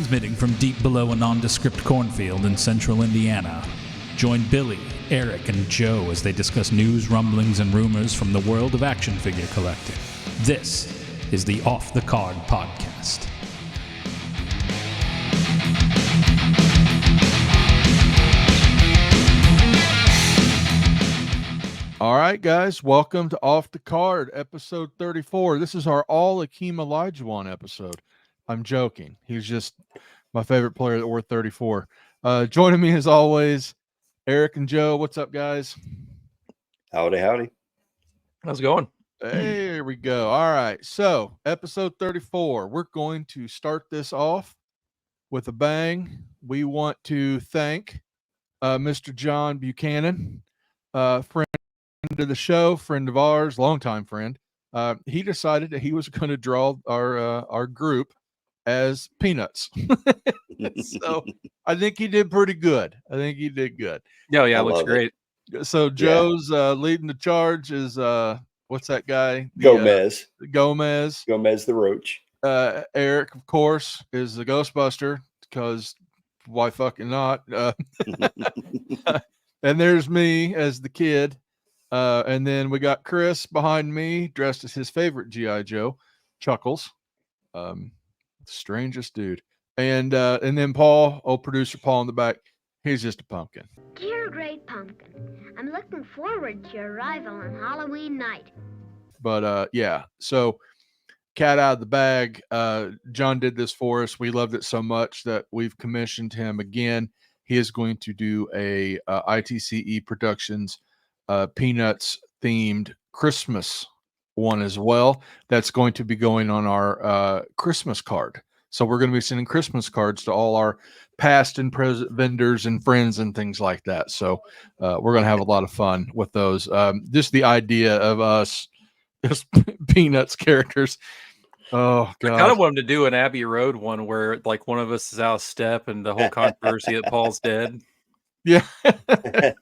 Transmitting from deep below a nondescript cornfield in central Indiana. Join Billy, Eric, and Joe as they discuss news, rumblings, and rumors from the world of action figure collecting. This is the Off the Card Podcast. All right, guys, welcome to Off the Card, episode 34. This is our all Akeem Olajuwon episode. I'm joking. He's just my favorite player that wore 34. Joining me as always, Eric and Joe. What's up, guys? Howdy, howdy. How's it going? Hey, here we go. All right, so episode 34. We're going to start this off with a bang. We want to thank Mr. John Buchanan, friend of the show, friend of ours, longtime friend. He decided that he was going to draw our group as peanuts. So I think he did pretty good. Yeah, it looks great. So Joe's leading the charge is what's that guy? Gomez Gomez the Roach. Eric, of course, is the Ghostbuster, because why fucking not? And there's me as the kid. And then we got Chris behind me, dressed as his favorite G.I. Joe, Chuckles. Strangest dude. And then Paul, old producer Paul in the back, he's just a pumpkin. Dear Great Pumpkin, I'm looking forward to your arrival on Halloween night. But yeah, so cat out of the bag. John did this for us. We loved it so much that we've commissioned him again. He is going to do a ITCE Productions Peanuts themed Christmas one as well. That's going to be going on our Christmas card. So we're going to be sending Christmas cards to all our past and present vendors and friends and things like that. So we're going to have a lot of fun with those. Just the idea of us, just Peanuts characters. Oh God! I kind of wanted to do an Abbey Road one where like one of us is out of step and the whole controversy that Paul's dead. Yeah, I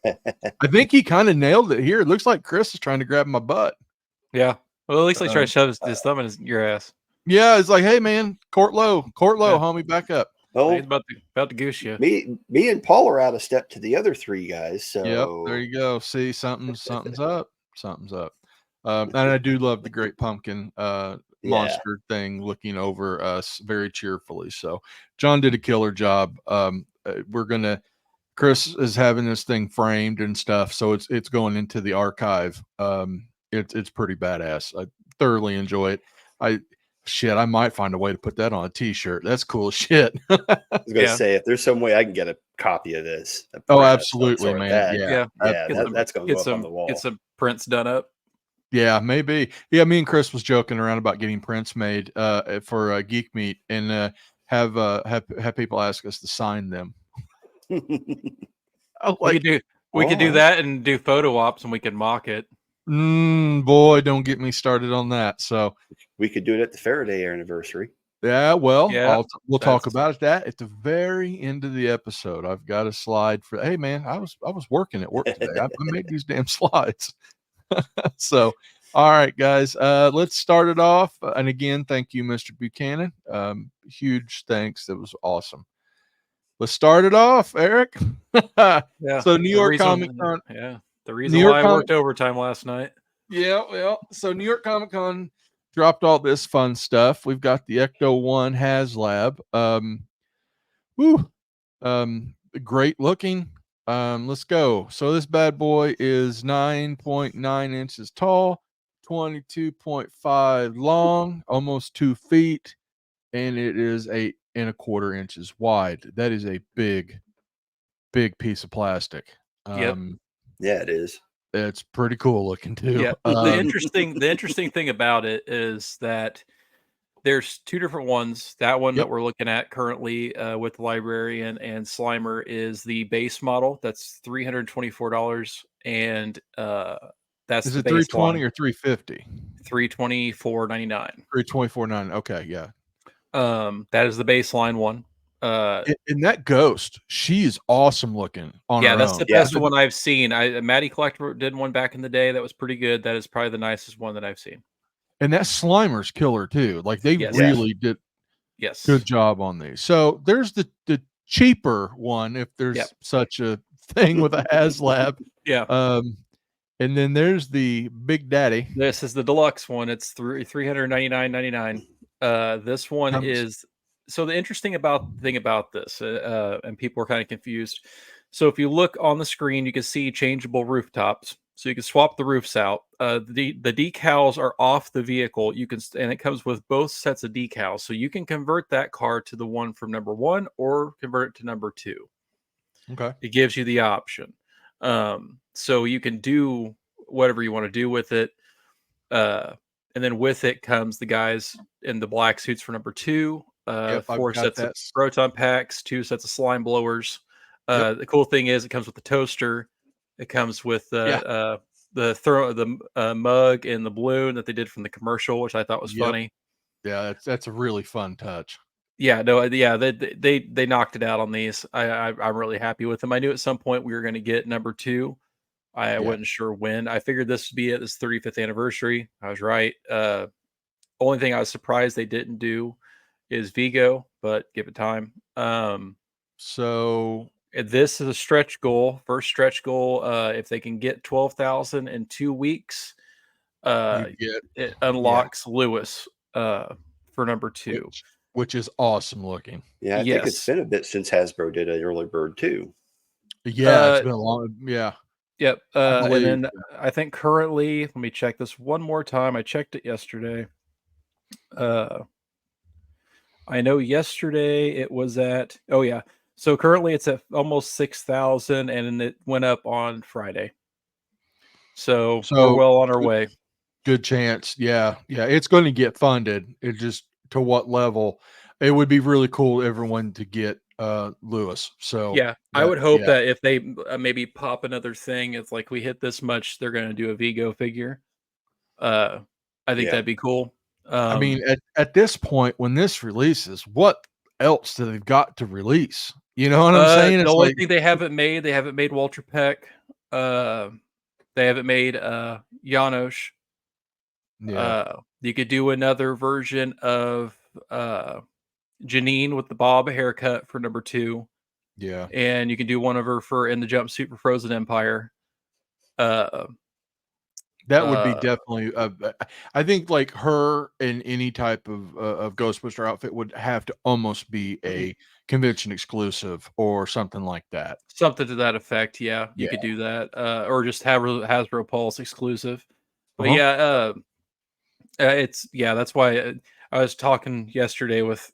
think he kind of nailed it here. It looks like Chris is trying to grab my butt. Yeah, well, at least he tried to shove his thumb in your ass. Yeah, it's like, hey man, court low, yeah. Homie, back up. Oh, he's about to goose you. Me and Paul are out of step to the other three guys. So yep, there you go. See, something's up. And I do love the Great Pumpkin monster thing looking over us very cheerfully. So John did a killer job. Chris is having this thing framed and stuff, so it's going into the archive. It's pretty badass. I thoroughly enjoy it. I might find a way to put that on a t-shirt. That's cool as shit. I was gonna say, if there's some way I can get a copy of this. Oh, absolutely, man. Yeah. That's gonna go up on the wall. Get some prints done up. Yeah, maybe. Yeah, me and Chris was joking around about getting prints made for Geek Meet and have people ask us to sign them. We could do that and do photo ops and we can mock it. Boy, don't get me started on that. So we could do it at the Faraday anniversary. Yeah, well, yeah, we'll talk about that at the very end of the episode. I've got a slide for. Hey, man, I was working at work today. I made these damn slides. So, all right, guys, let's start it off. And again, thank you, Mr. Buchanan. Huge thanks. That was awesome. Let's start it off, Eric. Yeah. So New York Comic Con. Yeah. The reason why I worked overtime last night. Yeah. So New York Comic Con dropped all this fun stuff. We've got the Ecto 1 HasLab. Great looking. Let's go. So this bad boy is 9.9 inches tall, 22.5 long, almost 2 feet, and it is 8.25 inches wide. That is a big piece of plastic. Yep. Yeah, it is. It's pretty cool looking too. Yeah. The interesting thing about it is that there's two different ones. That one that we're looking at currently with the Librarian and Slimer is the base model. That's $324, and that's is it $320 or $350? $324.99. $324.99. Okay, yeah. That is the baseline one. And that Ghost, she is awesome looking on her that's own. the best one I've seen. Maddie Collector did one back in the day that was pretty good. That is probably the nicest one that I've seen. And that Slimer's killer too. Like they really did. Yes. Good job on these. So there's the cheaper one, if there's Yep. such a thing with a HasLab. Yeah. And then there's the Big Daddy. This is the deluxe one. It's $399.99. This one Comes- is so the interesting thing about this, and people are kind of confused. So if you look on the screen, you can see changeable rooftops. So you can swap the roofs out. The decals are off the vehicle. And it comes with both sets of decals. So you can convert that car to the one from number 1 or convert it to number 2. Okay. It gives you the option. So you can do whatever you want to do with it. And then with it comes the guys in the black suits for number 2, Yep, I've 4 got sets that. of proton packs, 2 sets of slime blowers. Yep. The cool thing is it comes with the toaster. It comes with the mug and the balloon that they did from the commercial, which I thought was Yep. funny. Yeah, that's a really fun touch. Yeah, no, yeah, they knocked it out on these. I'm really happy with them. I knew at some point we were going to get number 2. I Yeah. wasn't sure when. I figured this would be at this 35th anniversary. I was right. Only thing I was surprised they didn't do is Vigo, but give it time. So This is a stretch goal. First stretch goal. If they can get 12,000 in 2 weeks, you get it unlocks Lewis for number 2. which is awesome looking. Yeah, I think it's Yes. been a bit since Hasbro did an early bird too. Yeah, it's been a long. Yeah. Yep. I And believe. then I think currently, let me check this one more time. I checked it yesterday. I know yesterday it was at, oh yeah. So currently it's at almost 6,000 and it went up on Friday. So we're well on our way. Good chance. Yeah. Yeah. It's going to get funded. It just to what level. It would be really cool everyone to get Lewis. So Yeah, I would hope that if they maybe pop another thing, it's like we hit this much, they're going to do a Vigo figure. I think that'd be cool. I mean, at this point, when this releases, what else do they've got to release? You know what I'm saying? The It's only like, thing they haven't made Walter Peck. They haven't made Janosch. yeah, You could do another version of Janine with the bob haircut for number 2. yeah. And you can do one of her for in the jumpsuit for Frozen Empire. That would be definitely. I think like her in any type of Ghostbuster outfit would have to almost be a convention exclusive or something like that. Something to that effect. Yeah, you Yeah. could do that, or just have Hasbro Pulse exclusive. But Uh-huh. it's That's why I was talking yesterday with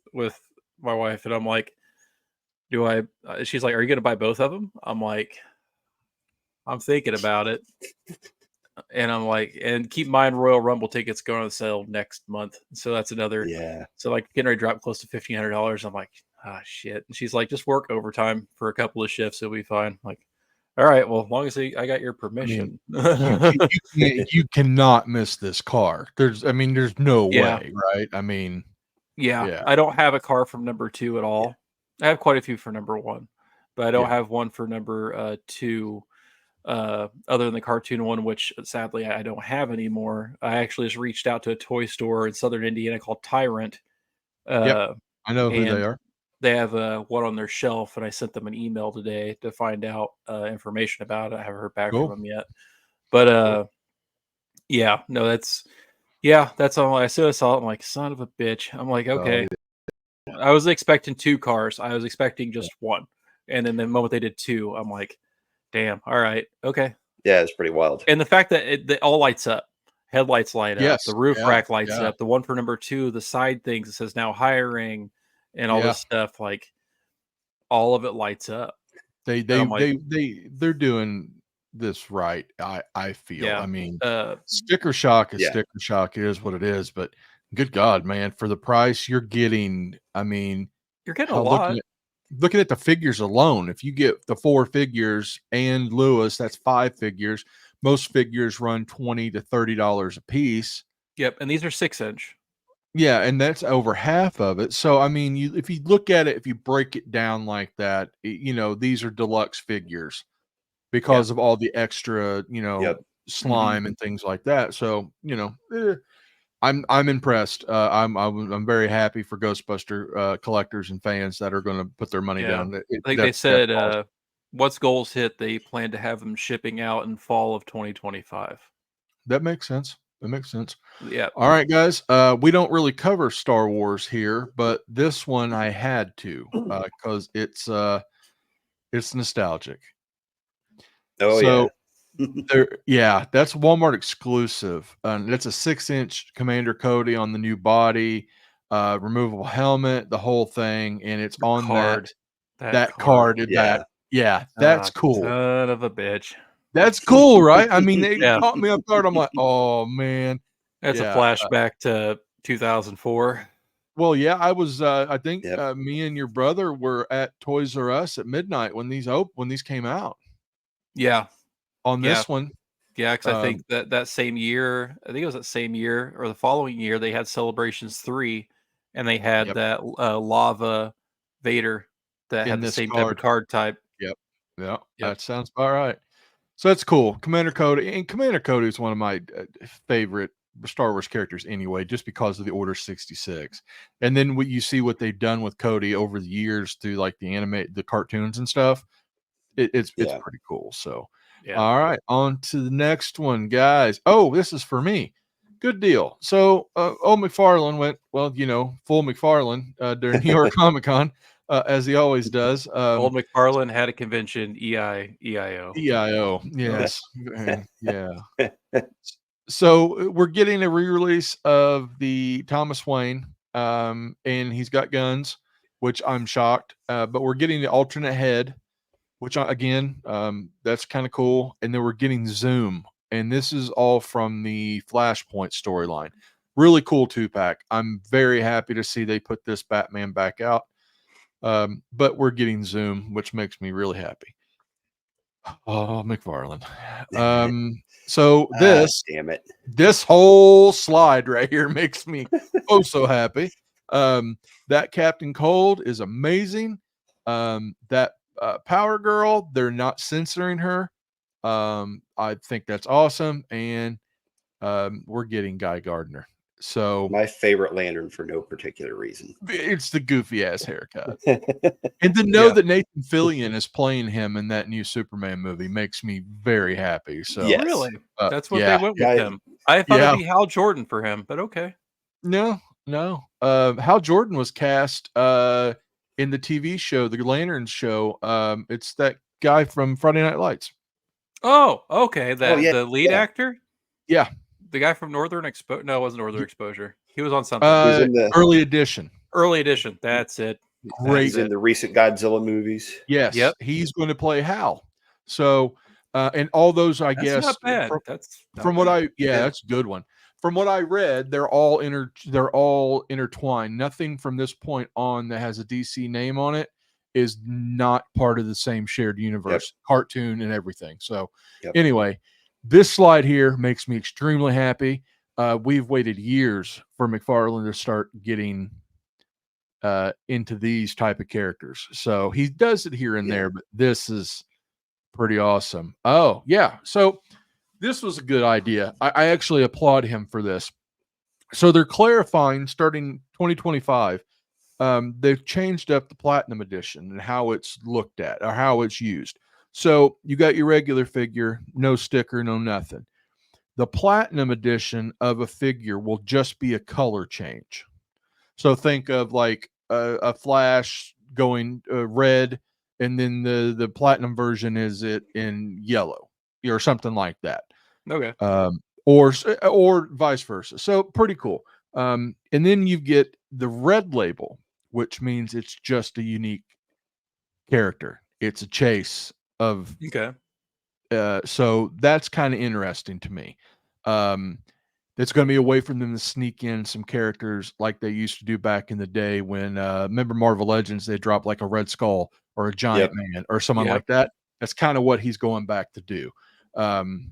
my wife, and I'm like, "Do I?" She's like, "Are you going to buy both of them?" I'm like, "I'm thinking about it." And I'm like, and keep in mind, Royal Rumble tickets going on sale next month. So that's another. Yeah. So like getting ready to drop close to $1,500. I'm like, ah, shit. And she's like, just work overtime for a couple of shifts. It'll be fine. I'm like, all right. Well, as long as I got your permission. You cannot miss this car. There's no way, right? I mean, yeah, I don't have a car from number 2 at all. I have quite a few for number 1, but I don't have one for number 2. Other than the cartoon one, which sadly I don't have anymore. I actually just reached out to a toy store in Southern Indiana called Tyrant. Yep, I know who they are. They have one on their shelf, and I sent them an email today to find out information about it. I haven't heard back from them yet, but that's all. I saw it. I'm like, son of a bitch. I'm like, okay. I was expecting 2 cars. I was expecting just one, and then the moment they did 2, I'm like, damn. All right. Okay. Yeah, it's pretty wild. And the fact that it all lights up, headlights light up, the roof rack lights yeah. up, the one for number 2, the side things that says now hiring, and all this stuff, like all of it lights up. They're doing this right. I feel. Yeah. I mean, sticker shock is sticker shock. It is what it is. But good God, man, for the price you're getting, I mean, you're getting a lot. Looking at the figures alone, if you get the 4 figures and Lewis, that's 5 figures. Most figures run $20 to $30 a piece. Yep, and these are 6-inch. Yeah, and that's over half of it. So I mean, if you look at it, if you break it down like that, these are deluxe figures because of all the extra, slime and things like that. So I'm impressed. I'm very happy for Ghostbuster collectors and fans that are going to put their money Yeah. down. I think they said once goals hit, they plan to have them shipping out in fall of 2025. That makes sense. That makes sense. Yeah. All right, guys. We don't really cover Star Wars here, but this one I had to because it's nostalgic. Oh So yeah. that's Walmart exclusive. That's a 6-inch Commander Cody on the new body, removable helmet, the whole thing, and it's on Card. that card. Yeah. That's cool. Son of a bitch. That's cool, right? I mean, they Yeah. caught me off guard. I'm like, oh man. That's a Yeah. flashback to 2004. Well, yeah, I was. I think Yep. me and your brother were at Toys R Us at midnight when these came out. Yeah. On Yeah. this one, Yeah, because I think that same year, I think it was that same year or the following year, they had Celebrations 3, and they had Yep. that lava Vader that In had the this same type of card type. Yep. Yep. That sounds about right. So that's cool. Commander Cody, and Commander Cody is one of my favorite Star Wars characters anyway, just because of the Order 66. And then what you see what they've done with Cody over the years through like the cartoons and stuff. It's pretty cool. So, Yeah. all right, on to the next one, guys. Oh, this is for me. Good deal. So, old McFarlane went, well, full McFarlane during New York Comic Con, as he always does. Old McFarlane had a convention, EIO. EIO, yes. Yeah. So we're getting a re-release of the Thomas Wayne, and he's got guns, which I'm shocked. But we're getting the alternate head, which again, that's kind of cool. And then we're getting Zoom, and this is all from the Flashpoint storyline. Really cool 2-pack. I'm very happy to see they put this Batman back out. But we're getting Zoom, which makes me really happy. Oh, McFarlane. So Damn it. this whole slide right here makes me so happy. That Captain Cold is amazing. That Power Girl, they're not censoring her. I think that's awesome. And we're getting Guy Gardner. So My favorite Lantern for no particular reason. it's the goofy ass haircut. And to know that Nathan Fillion is playing him in that new Superman movie makes me very happy. So Yes. Really? That's what yeah. they went with him. I thought it'd be Hal Jordan for him, but okay. No. Hal Jordan was cast in the TV show, the Lanterns show. It's that guy from Friday Night Lights. Oh, okay. The lead actor? Yeah. The guy from Northern Exposure. No, it wasn't Northern Exposure. He was on something. He's in the Early Edition. Early Edition. That's it. Great. He's in the recent Godzilla movies. Yes. Yep. He's going to play Hal. So, and all those, I guess, not bad. That's a good one. From what I read, they're all intertwined. Nothing from this point on that has a DC name on it is not part of the same shared universe, cartoon and everything. So anyway, this slide here makes me extremely happy. We've waited years for McFarlane to start getting into these type of characters. So he does it here and there, but this is pretty awesome. Oh, yeah. So this was a good idea. I actually applaud him for this. So they're clarifying starting 2025. They've changed up the Platinum Edition and how it's looked at or how it's used. So you got your regular figure, no sticker, no nothing. The Platinum Edition of a figure will just be a color change. So think of like a Flash going red, and then the Platinum version is it in yellow or something like that. Okay. Or vice versa. So pretty cool. And then you get the red label, which means it's just a unique character. It's a chase of. Okay. So that's kind of interesting to me. It's going to be a way for them to sneak in some characters like they used to do back in the day when, remember Marvel Legends, they dropped like a Red Skull or a Giant Man or someone like that. That's kind of what he's going back to do.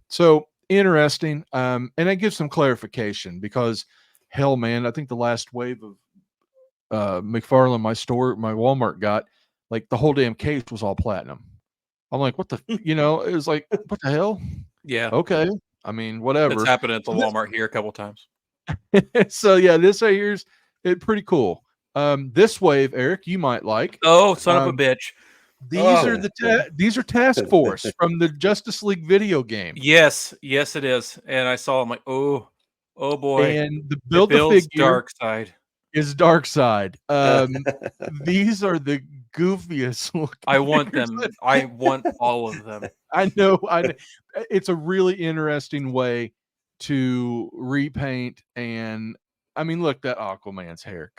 So interesting. And I give some clarification because hell, man, I think the last wave of McFarlane, my Walmart got, like the whole damn case was all platinum. I'm like, what the, it was like, what the hell? Yeah. Okay. I mean, whatever. It's happened at the Walmart here a couple times. So yeah, this right here's it pretty cool. This wave, Eric, you might like. Oh, son of a Um, bitch. These Oh. are these are Task Force from the Justice League video game. Yes, yes, it is. And I saw him like, oh boy. And the It build the builds figure dark side. is Darkseid. These are the goofiest looking. I want figures them. I want all of them. I know. It's a really interesting way to repaint, and I mean, look, that Aquaman's hair.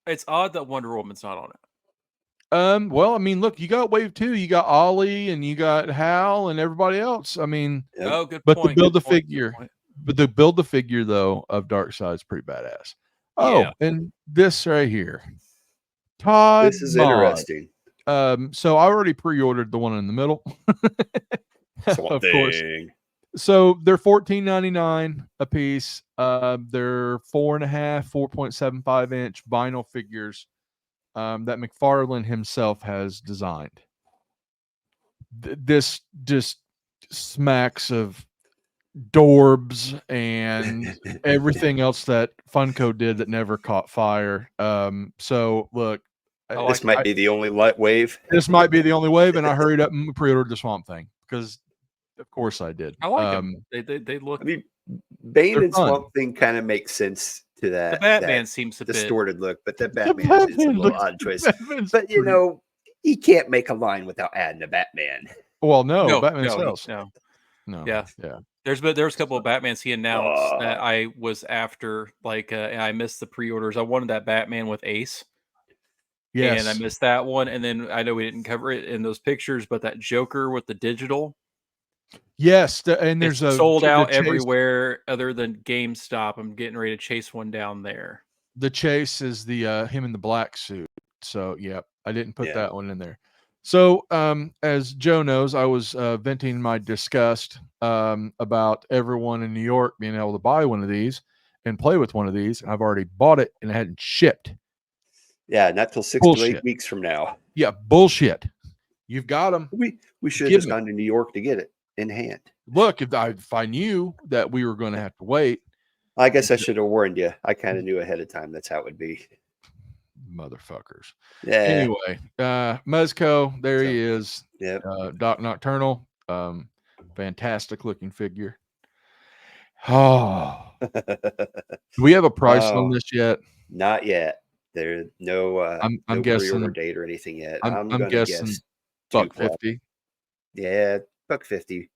It's odd that Wonder Woman's not on it. Well, I mean, look, you got Wave 2, you got Ollie, and you got Hal, and everybody else. I mean, Yep. Oh, good but point. to build good the point, good figure, point. though of Darkseid's pretty badass. Yeah. Oh, and this right here, Todd. This is Mod. interesting. So I already pre-ordered the one in the middle. Swamp Of course. Thing. So they're $14.99 a piece. They're 4.75 inch vinyl figures that McFarlane himself has designed. This just smacks of Dorbs and everything else that Funko did that never caught fire. So look, This might be the only light wave. this might be the only wave, and I hurried up and pre-ordered the Swamp Thing because, of course, I did. I like them. They look. I mean, Bane They're and fun. Swamp Thing kind of makes sense to that. The Batman that seems a bit. distorted look, but the The Batman is a Batman little looks- odd choice. Batman's But you pretty- know, he can't make a line without adding a Batman. well, no, No, Batman no, sells. no. No, Yeah. yeah. There was a couple of Batmans he announced that Oh. I was after. Like, and I missed the pre-orders. I wanted that Batman with Ace. Yes. And I missed that one. And then I know we didn't cover it in those pictures, but that Joker with the digital, Yes, and there's it's a sold the out chase- everywhere other than GameStop. I'm getting ready to chase one down there. The chase is the him in the black suit. So yeah, I didn't put Yeah. that one in there. So as Joe knows, I was venting my disgust about everyone in New York being able to buy one of these and play with one of these. And I've already bought it and it hadn't shipped. Yeah, not till 6 to 8 Bullshit. weeks from now. Yeah, bullshit. You've got them. We should have Give just me- gone to New York to get it in hand. Look, if I knew that we were going to have to wait, I guess I should have warned you. I kind of knew ahead of time that's how it would be. motherfuckers. Yeah. Anyway, Mezco, there he is. Yep. Doc Nocturnal, fantastic looking figure. Oh, do we have a price on Oh. this yet? Not yet. There's no I'm no guessing- pre-order date or anything yet. I'm gonna guessing guess $150. Yeah, $150,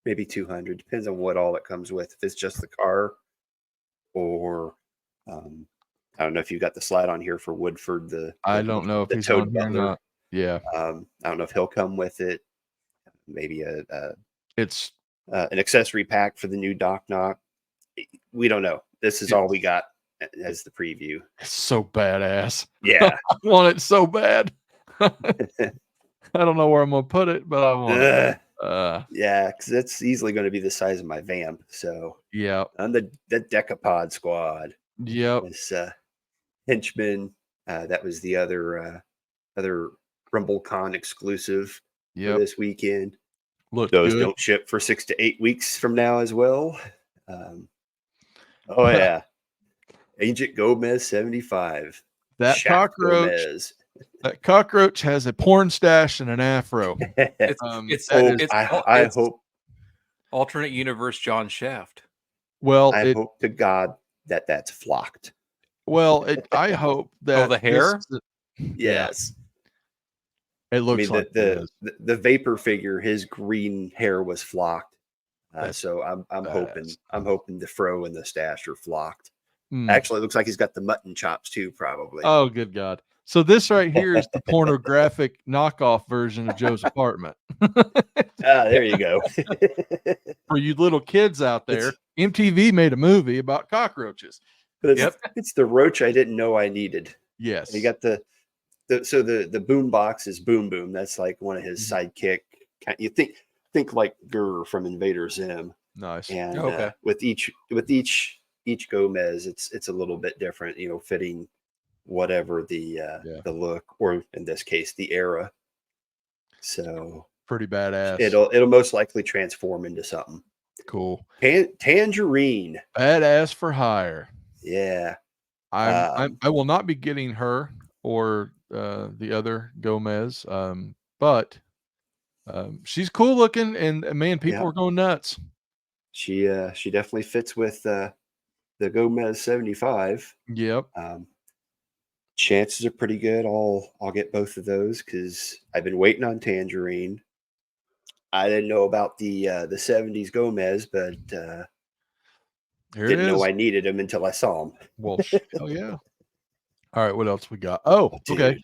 maybe 200. Depends on what all it comes with. If it's just the car, or I don't know if you got the slide on here for Woodford. I don't know if the he's Toad on here or Butler. not. Yeah, I don't know if he'll come with it. Maybe it's an accessory pack for the new Doc Knock. We don't know. This is all we got as the preview. so badass. Yeah. I want it so bad. I don't know where I'm gonna put it, but I want it. Yeah, because it's easily going to be the size of my vamp. So Yeah, on the Decapod squad, yep. this henchman, that was the other RumbleCon exclusive for Yep. this weekend. Look Those good. don't ship for 6 to 8 weeks from now as well. Oh yeah, Agent Gomez 75. That Shaft cockroach. Gomez. That cockroach has a porn stash and an afro. It's That is- it's I it's hope alternate universe John Shaft. well, I it, hope to God that that's flocked. I hope that the hair? this- Yes. it I looks mean, like it the, is. the vapor figure, his green hair was flocked. That's So I'm badass. hoping the fro and the stash are flocked. Hmm. Actually, it looks like he's got the mutton chops too, probably. Oh, good God. So this right here is the pornographic knockoff version of Joe's apartment. There you go. For you little kids out there, MTV made a movie about cockroaches. But it's the roach I didn't know I needed. Yes. You got the boom box is Boom Boom. That's like one of his Mm-hmm. sidekick. You think like Gurr from Invader Zim. Nice. And Okay. with each Gomez, it's a little bit different, fitting whatever the look, or in this case the era. So Pretty badass. it'll most likely transform into something. cool. Tangerine. Badass for hire. Yeah. I will not be getting her or the other Gomez, but she's cool looking, and man, people are going nuts. She definitely fits with the Gomez 75. Yep. Chances are pretty good. I'll get both of those because I've been waiting on Tangerine. I didn't know about the 70s Gomez, but Here didn't it know is. I needed them until I saw them. Well, hell yeah. All right, what else we got? Oh, okay. Dude,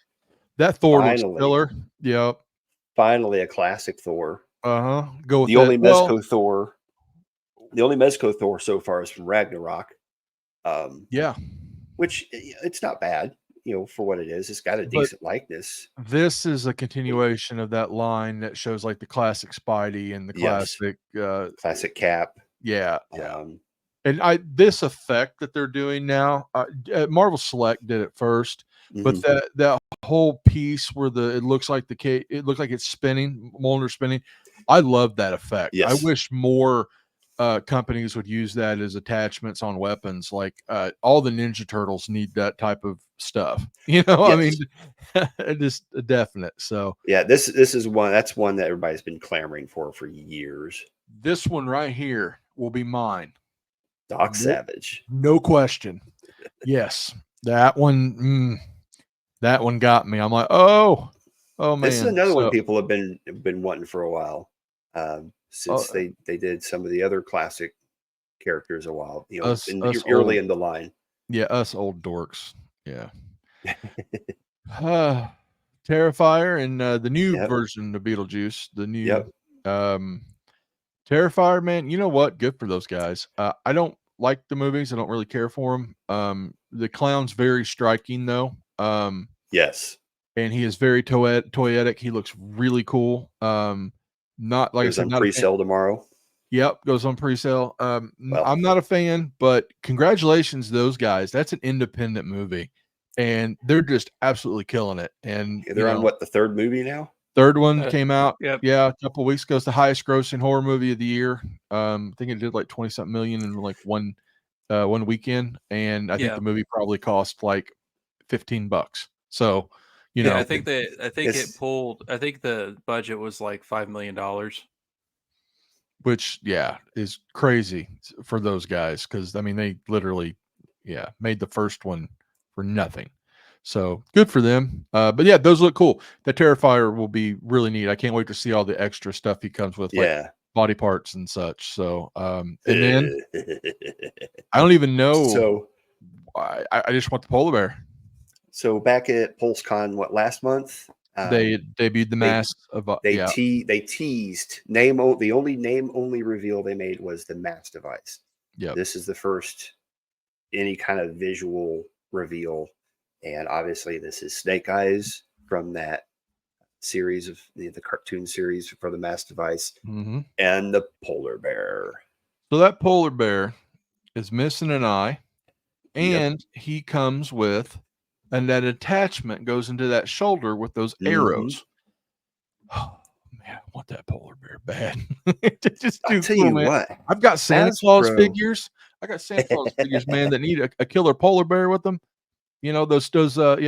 That Thor looks finally. killer. Yep. Finally, a classic Thor. Go with The that. only Mezco Thor. The only Mezco Thor so far is from Ragnarok. Yeah. Which it's not bad, for what it is. It's got a decent likeness. This is a continuation of that line that shows like the classic Spidey and the classic classic Cap. Yeah. And this effect that they're doing now, Marvel Select did it first, but that whole piece where it looks like it's spinning, Mjolnir spinning. I love that effect. Yes. I wish more companies would use that as attachments on weapons. Like all the Ninja Turtles need that type of stuff. I mean, just a definite. So yeah, this is one that everybody's been clamoring for years. This one right here will be mine. Doc Savage. No question. Yes. That one got me. I'm like, oh man. This is another one people have been wanting for a while. Since they did some of the other classic characters a while, early in the line. Yeah, us old dorks. Yeah. Terrifier and the new version of Beetlejuice, the new Terrifier, man, you know what? Good for those guys. I don't like the movies. I don't really care for them. The clown's very striking, though. Yes. And he is very toyetic. He looks really cool. Not like goes on pre-sale tomorrow. Yep, goes on pre-sale. I'm not a fan, but congratulations to those guys. That's an independent movie, and they're just absolutely killing it. And they're on the third movie now? Third one came out, Yep. a couple of weeks ago. It's the highest grossing horror movie of the year. I think it did like 20-something million in like one weekend, and I think the movie probably cost like $15. So, I think it pulled. I think the budget was like $5 million, which is crazy for those guys because I mean they literally made the first one for nothing. So good for them. But yeah, those look cool. The Terrifier will be really neat. I can't wait to see all the extra stuff he comes with, like body parts and such. So, and then I don't even know. So I just want the polar bear. So back at PulseCon, last month? They debuted the mask of. They teased the only name only reveal they made was the mask device. Yeah, this is the first any kind of visual reveal. And obviously, this is Snake Eyes from that series of the cartoon series for the mask device, and the polar bear. So that polar bear is missing an eye, and he comes with, and that attachment goes into that shoulder with those arrows. Oh man, I want that polar bear bad. Just I'll tell you what, I've got Santa Claus figures. I got Santa Claus figures, man, that need a killer polar bear with them. Those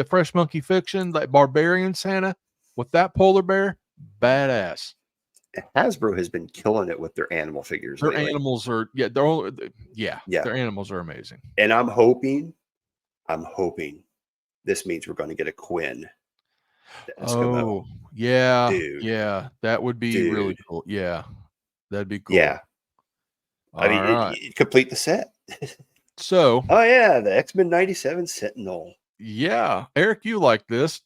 Fresh Monkey Fiction, like Barbarian Santa with that polar bear, badass. Hasbro has been killing it with their animal figures. Their animals are their animals are amazing. And I'm hoping this means we're going to get a Quinn. Oh yeah, that would be really cool. Yeah, that'd be cool. Yeah, I mean, complete the set. So, the X-Men 97 Sentinel. Yeah, Eric, you like this?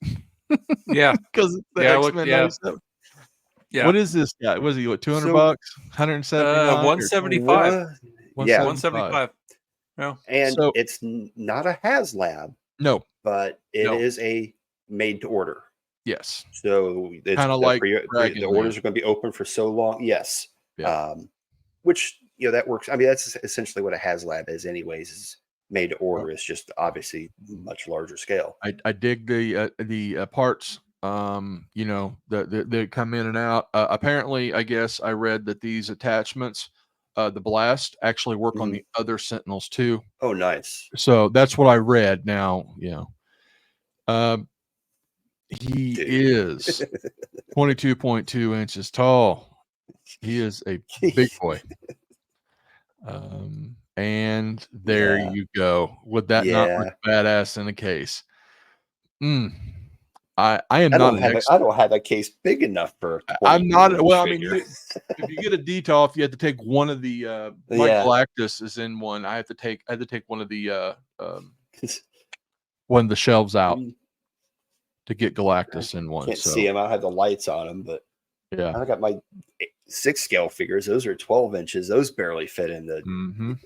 Yeah, because the X-Men 97. Yeah. What is this guy? Was he $200? 170? 175. Yeah, 175. No, and it's not a HasLab. No, but it is a made to order. Yes. So it's kind of like the orders are going to be open for so long. Yes. Yeah. Which that works. I mean, that's essentially what a HasLab is, anyways. Is made to order. It's just obviously much larger scale. I dig the parts. They come in and out. Apparently, I guess I read that these attachments the blast actually work on the other Sentinels too. Oh, nice. So that's what I read. Now, he Dude. is 22.2 inches tall. He is a big boy. And there Yeah. you go. Would that not look badass in a case? I am not an expert. I don't have a case big enough for a I'm not. 22-inch Well, I mean, figure. if you get a detail, if you had to take one of the my Galactus is in one. I had to take one of the shelves out to get Galactus in one. Can't so see him. I don't have the lights on him, but yeah, I got my 6 scale figures. Those are 12 inches. Those barely fit in the.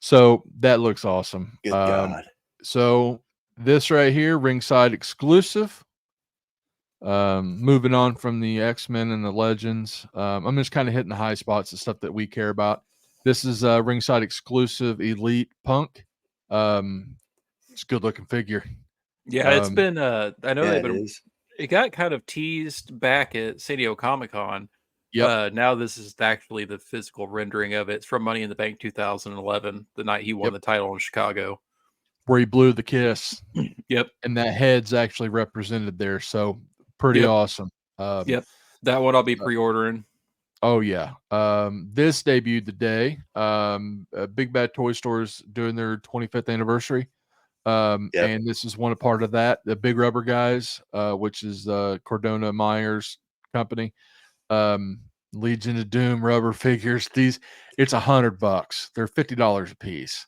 So that looks awesome. Good God. So this right here, ringside exclusive. Moving on from the X-Men and the Legends. I'm just kind of hitting the high spots, the stuff that we care about. This is a ringside exclusive Elite Punk. It's a good looking figure. Yeah, it's been I know they've been is. It got kind of teased back at San Diego Comic-Con. Yep. Now this is actually the physical rendering of it. It's from Money in the Bank 2011, the night he won the title in Chicago. Where he blew the kiss. Yep. And that head's actually represented there. So pretty awesome. Yep. That one I'll be pre-ordering. Oh yeah. This debuted today. Big Bad Toy Store's doing their 25th anniversary. And this is a part of that. The Big Rubber Guys, which is Cordona Meyer's company. Legion of Doom rubber figures. It's $100. They're $50 a piece.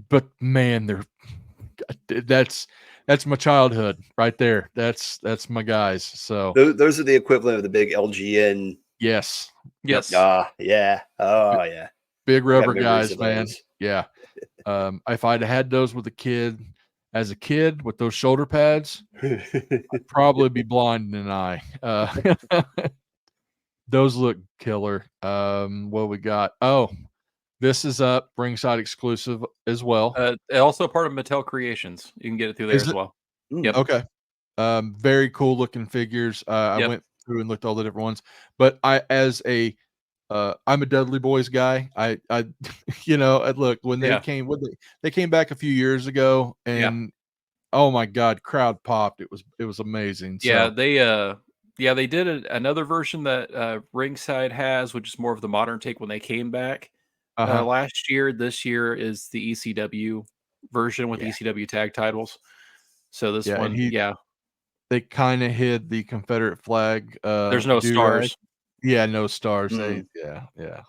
But man, that's my childhood right there. That's my guys. So those are the equivalent of the big LGN. Yes. Yeah. Oh yeah. Big Rubber Guys, man. Yeah. If I'd had those with as a kid with those shoulder pads, I'd probably be blind in an eye. Those look killer. What we got? Oh, this is up ringside exclusive as well. Also part of Mattel Creations. You can get it through there as well. Yep. Okay. Very cool looking figures. I went through and looked at all the different ones, but I'm a Dudley Boys guy. I look, when they came back a few years ago, and oh my God, crowd popped. It was amazing. Yeah, they did another version that Ringside has, which is more of the modern take when they came back last year. This year is the ECW version with ECW tag titles. So this one, they kind of hid the Confederate flag. There's no stars. Yeah, no stars. Yeah.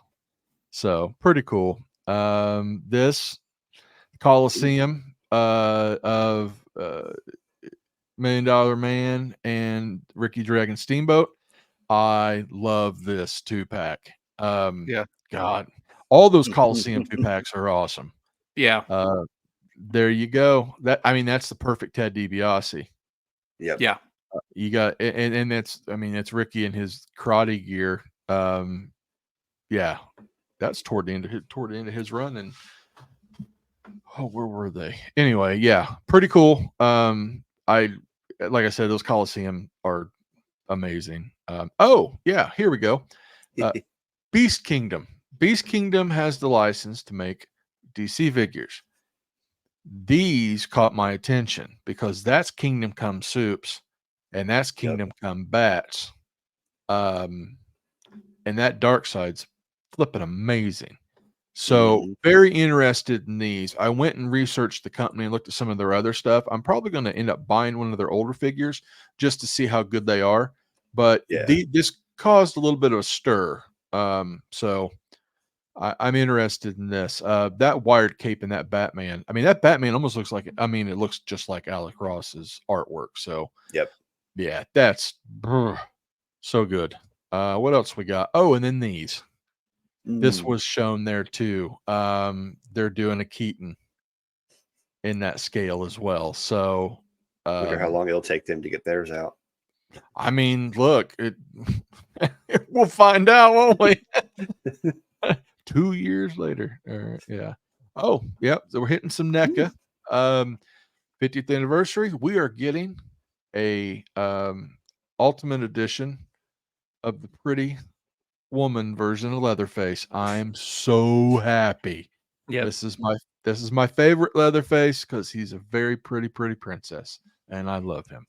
So pretty cool. This Coliseum of $1 Million Man and Ricky Dragon Steamboat. I love this 2-pack. God, all those Coliseum 2-packs are awesome. Yeah. There you go. That's the perfect Ted DiBiase. Yep. Yeah. You got and it's Ricky in his karate gear. That's toward the end of his run. And where were they? Anyway, pretty cool. Like I said, those Coliseum are amazing. Here we go. Beast Kingdom. Beast Kingdom has the license to make DC figures. These caught my attention because that's Kingdom Come Soups. And that's Kingdom Come Bats. And that Dark Side's flipping amazing. So very interested in these. I went and researched the company and looked at some of their other stuff. I'm probably going to end up buying one of their older figures just to see how good they are. But this caused a little bit of a stir. So I'm interested in this. That wired cape and that Batman. That Batman almost looks like, it looks just like Alec Ross's artwork. So yeah, that's so good. What else we got? Oh, and then these. This was shown there too. They're doing a Keaton in that scale as well. So wonder how long it'll take them to get theirs out. Look, we'll find out, won't we? 2 years later. Yeah. Oh, yep. So we're hitting some NECA. 50th anniversary. We are getting a ultimate edition of the pretty woman version of Leatherface. I'm so happy. Yep. This is my favorite Leatherface because he's a very pretty princess, and I love him.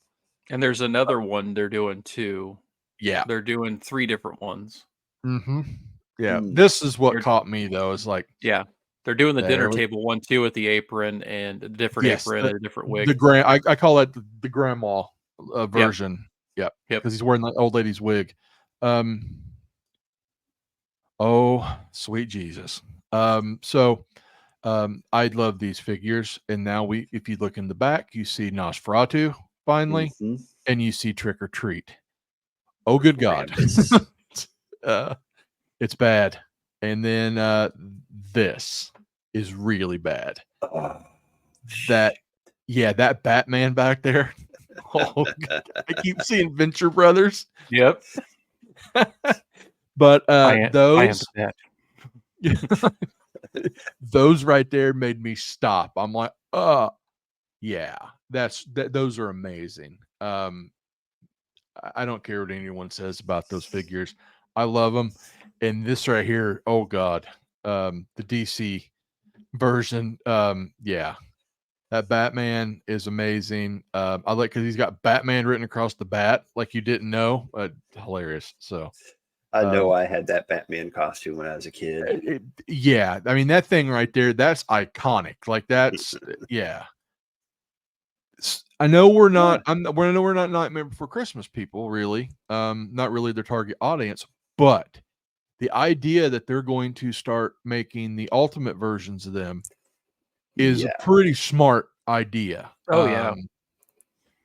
And there's another one they're doing too. Yeah. They're doing 3 different ones. Mm-hmm. Yeah. Hmm. This is what They're- caught me though. Is like Yeah. They're doing the dinner There we- table one too with the apron and a different apron and a different wig. I call it the grandma version. Yep. Yep. Because he's wearing the old lady's wig. Oh, sweet Jesus. I love these figures, and now if you look in the back, you see Nosferatu finally, Mhm. and you see Trick or Treat. Oh, good God. Krampus. It's bad. And then this is really bad. Oh, That Batman back there. Oh, God. I keep seeing Venture Brothers. Yep. But I am those the bat. those right there made me stop. I'm like, yeah, those are amazing. I don't care what anyone says about those figures. I love them. And this right here, oh God, the DC version, yeah, that Batman is amazing. I like because he's got Batman written across the bat, like you didn't know. Hilarious. So I know I had that Batman costume when I was a kid. yeah, I mean that thing right there, that's iconic. Like that's yeah. I know we're not. I know we're not Nightmare Before Christmas people, really. Not really their target audience, but the idea that they're going to start making the ultimate versions of them is a pretty smart idea. Oh yeah.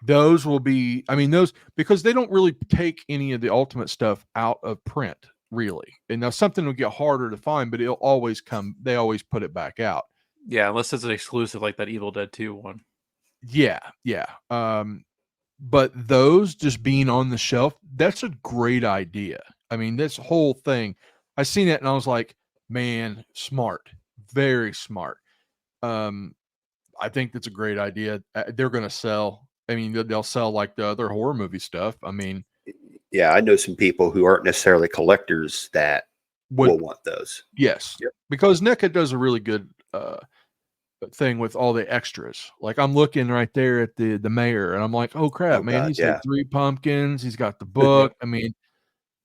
Those will be. I mean, those because they don't really take any of the ultimate stuff out of print, really. And now something will get harder to find, but it'll always come. They always put it back out. Yeah, unless it's an exclusive like that Evil Dead 2 one. Yeah. But those just being on the shelf, that's a great idea. I mean, this whole thing, I seen it and I was like, man, smart, very smart. I think that's a great idea. They're going to sell. I mean, they'll sell like the other horror movie stuff. I mean, Yeah, I know some people who aren't necessarily collectors that will want those. Yes. Yep. Because NECA does a really good thing with all the extras. Like I'm looking right there at the mayor and I'm like, oh crap, man, God, he's yeah. had 3 pumpkins. He's got the book. I mean,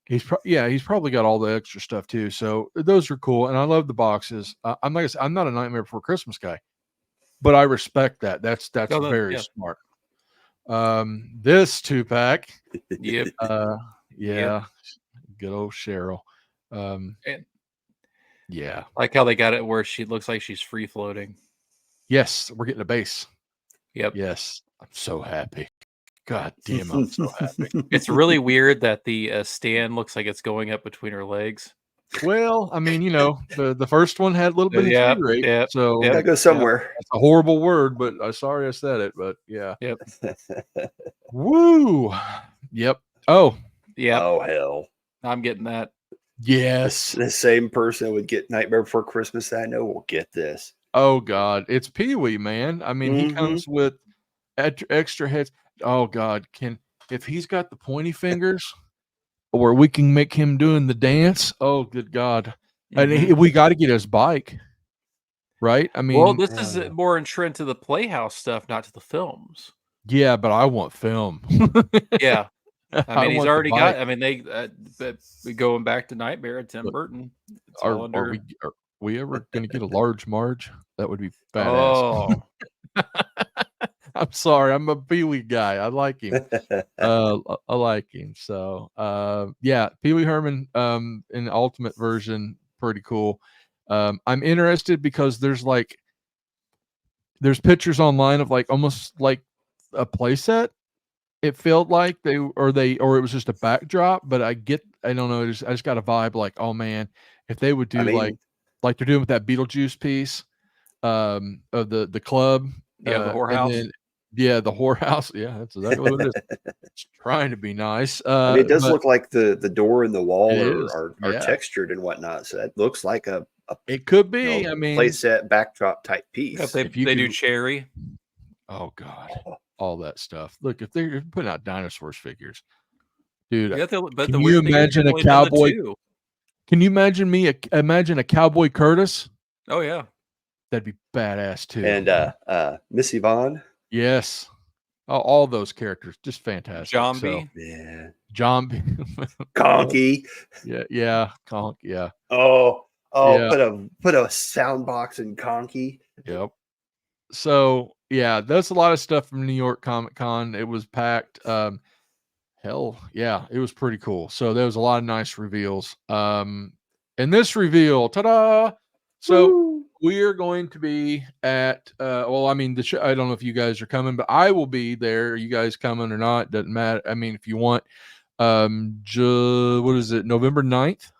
he's probably got all the extra stuff too. So those are cool. And I love the boxes. I'm like I said, I'm not a Nightmare Before Christmas guy, but I respect that. That's very smart. This 2-pack. Yep. Yeah. Good old Cheryl. And yeah. like how they got it where she looks like she's free floating. Yes, we're getting a base. Yep. Yes. I'm so happy. God damn, I'm so happy. It's really weird that the stand looks like it's going up between her legs. Well, I mean, the first one had a little bit of free rate, so Gotta go somewhere. That's a horrible word, but I'm sorry I said it, but yeah. Yep. Woo. Yep. Oh. Yeah. Oh hell. I'm getting that. Yes. The same person would get Nightmare Before Christmas that I know will get this. Oh God, it's Pee-wee, man. I mean, he comes with extra heads. Oh God, if he's got the pointy fingers, or we can make him doing the dance. Oh, good God. And we got to get his bike, right? I mean, well, this is more in trend to the Playhouse stuff, not to the films. Yeah, but I want film. Yeah. I mean, he's want already the got. bike. I mean, they going back to Nightmare and Tim Burton. It's all under. Are we ever going to get a large Marge? That would be badass. Oh, I'm sorry. I'm a Pee-wee guy. I like him. I like him. So, yeah, Pee-wee Herman in the ultimate version, pretty cool. I'm interested because there's pictures online of like almost like a playset. It felt like or it was just a backdrop, but I don't know. I just got a vibe like, oh man, if they would do like they're doing with that Beetlejuice piece of the club. Yeah, the whorehouse. The whorehouse. Yeah, that's exactly what it is. It's trying to be nice. I mean, it does look like the door and the wall are Yeah. textured and whatnot. So that looks like a it could be. I mean, playset backdrop type piece. If they do cherry. Oh God, all that stuff. Look, if they're putting out dinosaurs figures, dude, Yeah, but can you imagine a cowboy? Can you imagine imagine a Cowboy Curtis? Oh yeah, That'd be badass too. And Miss Yvonne. Yes, all those characters just fantastic. So Zombie. Yeah. John, Conky. yeah, Conk, yeah, Oh, yeah, put a sound box in Conky. yep. So yeah, that's a lot of stuff from New York Comic Con. It was packed. Hell yeah, it was pretty cool. So there was a lot of nice reveals. And this reveal, ta-da! So Woo! we are going to be at well, I mean, the show, I don't know if you guys are coming, but I will be there. Are you guys coming or not? Doesn't matter. I mean, if you want, what is it, November 9th?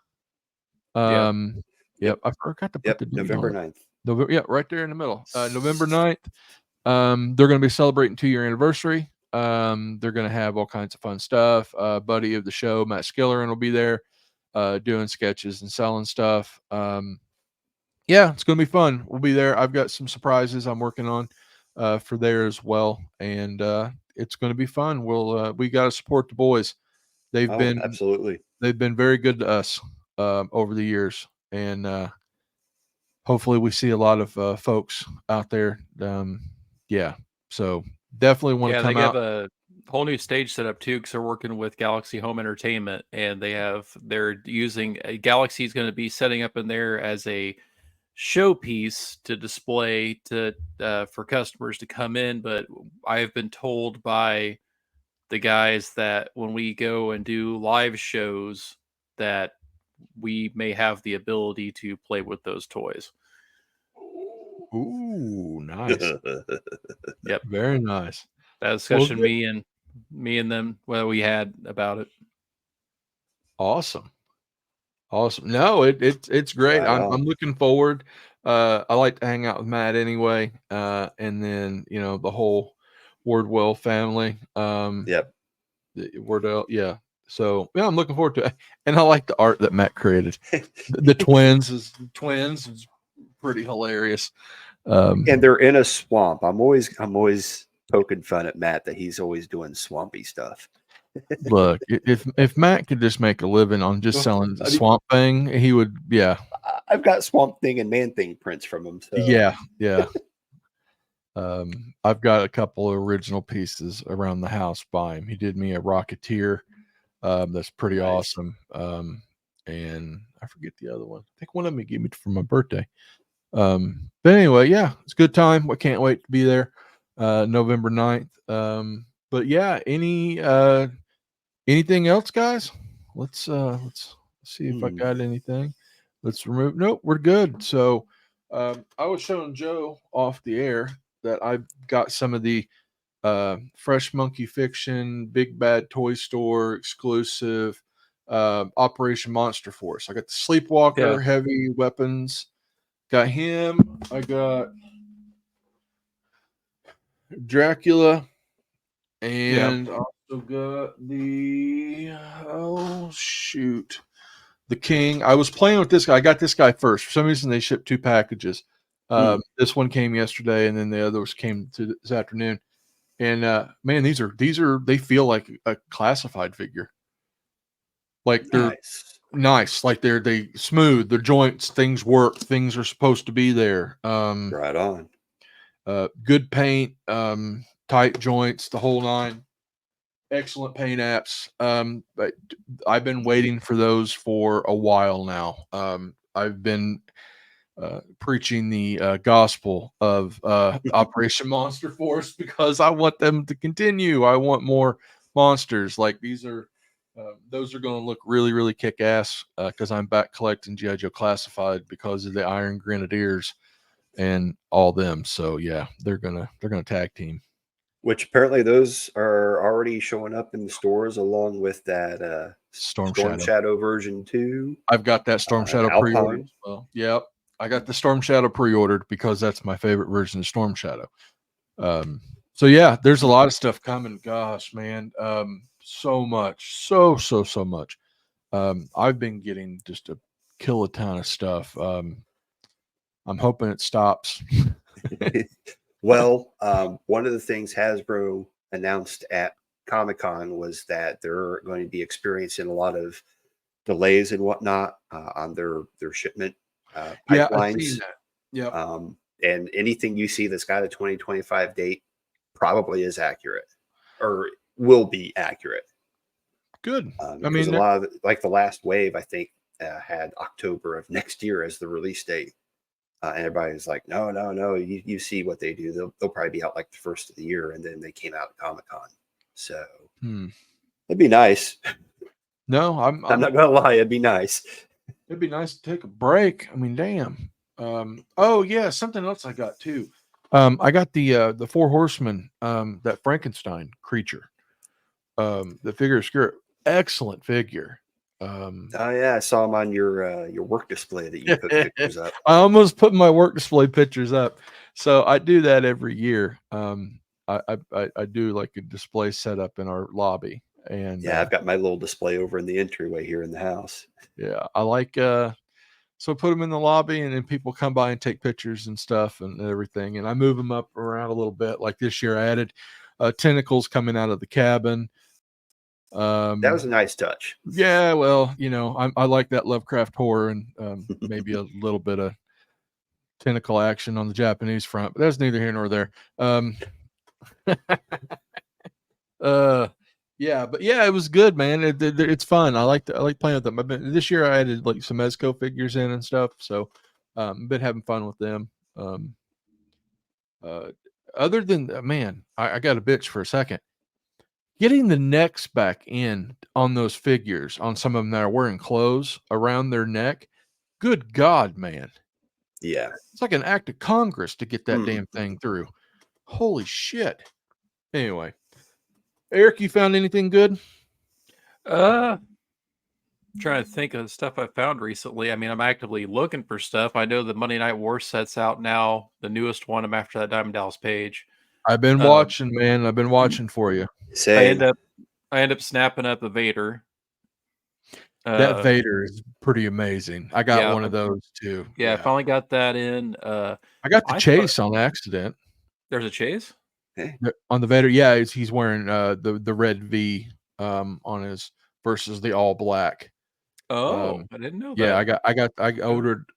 Yep, I forgot to put the date November on it. 9th. November, yeah, right there in the middle. November 9th. They're going to be celebrating 2-year anniversary. They're going to have all kinds of fun stuff. Buddy of the show, Matt Skillerin, will be there, doing sketches and selling stuff. Yeah, it's going to be fun. We'll be there. I've got some surprises I'm working on, for there as well. And, it's going to be fun. We got to support the boys. They've Absolutely. been very good to us, over the years. And, hopefully we see a lot of, folks out there. Yeah. So definitely want to Yeah, come they have out. a whole new stage set up too because they're working with Galaxy Home Entertainment, and they're using Galaxy's going to be setting up in there as a showpiece to display to for customers to come in. But I have been told by the guys that when we go and do live shows, that we may have the ability to play with those toys. Ooh, nice. Yep, Very nice. that Well, discussion good. me and them we had about it. Awesome. Awesome. No, it's great. Right I'm on. looking forward. I like to hang out with Matt anyway. And then, the whole Wardwell family. Yep. Wardell, yeah. So yeah, I'm looking forward to it. And I like the art that Matt created. The twins is pretty hilarious. And they're in a swamp. I'm always poking fun at Matt that he's always doing swampy stuff. Look, if Matt could just make a living on just selling the Swamp Thing, he would. Yeah, I've got Swamp Thing and Man Thing prints from him. So yeah. I've got a couple of original pieces around the house by him. He did me a Rocketeer. That's pretty Nice. awesome. And I forget the other one. I think one of them he gave me for my birthday. But anyway, yeah, it's a good time. I can't wait to be there. November 9th. But yeah, anything else, guys? Let's see if I got anything. Let's remove. Nope, we're good. So, I was showing Joe off the air that I've got some of the Fresh Monkey Fiction, Big Bad Toy Store exclusive Operation Monster Force. I got the Sleepwalker, Yeah. Heavy Weapons. Got him. I got Dracula. And also got the the King. I was playing with this guy. I got this guy first. For some reason, they shipped 2 packages. This one came yesterday, and then the others came this afternoon. And man, these are they feel like a classified figure. Like they're nice. Like they smooth. Their joints, things work. Things are supposed to be there. right on. Good paint. Tight joints, the whole 9. Excellent paint apps. But I've been waiting for those for a while now. I've been preaching the gospel of Operation Monster Force because I want them to continue. I want more monsters. Like these are, those are going to look really, really kick ass because I'm back collecting G.I. Joe Classified because of the Iron Grenadiers and all them. So yeah, they're gonna tag team. Which apparently those are already showing up in the stores along with that Storm Shadow version 2. I've got that Storm Shadow pre-ordered Alpine. as well. Yep. I got the Storm Shadow pre-ordered because that's my favorite version of Storm Shadow. So yeah, there's a lot of stuff coming. Gosh, man. So much. So much. I've been getting just a kiloton of stuff. I'm hoping it stops. Well, one of the things Hasbro announced at Comic-Con was that they're going to be experiencing a lot of delays and whatnot on their shipment Yeah, I've seen pipelines. that. Yep. And anything you see that's got a 2025 date probably is accurate or will be accurate. Good. I Because mean, a lot of like the last wave, I think, had October of next year as the release date. And everybody's like, no, no, no. You see what they do. They'll probably be out like the first of the year, and then they came out at Comic-Con. So it'd be nice. no, I'm not gonna lie, it'd be nice. It'd be nice to take a break. I mean, damn. Oh yeah, something else I got too. I got the Four Horsemen, that Frankenstein creature. The figure of Spirit, excellent figure. Oh yeah, I saw him on your work display that you put pictures up. I almost put my work display pictures up, so I do that every year. I do like a display setup in our lobby, and Yeah, I've got my little display over in the entryway here in the house. yeah, I like so I put them in the lobby, and then people come by and take pictures and stuff and everything, and I move them up around a little bit. Like this year, I added tentacles coming out of the cabin. That was a nice touch. Yeah, well, I like that Lovecraft horror, and maybe a little bit of tentacle action on the Japanese front, but that's neither here nor there. Yeah, but yeah, it was good, man. It's fun. I like playing with them. This year I added like some Mezco figures in and stuff, so been having fun with them. Other than man, I got a bitch for a second. Getting the necks back in on those figures, on some of them that are wearing clothes around their neck. Good God, man. Yeah. It's like an act of Congress to get that damn thing through. Holy shit. Anyway, Eric, you found anything good? Trying to think of stuff I found recently. I mean, I'm actively looking for stuff. I know the Monday Night War set's out now, the newest one. I'm after that Diamond Dallas Page. I've been watching, man. I've been watching for you. Same. I end up snapping up a Vader. That Vader is pretty amazing. I got one of those too. Yeah, I finally got that in. I got the chase on accident. There's a chase? On the Vader, yeah, he's wearing the red V on his versus the all black. Oh, I didn't know that. Yeah, I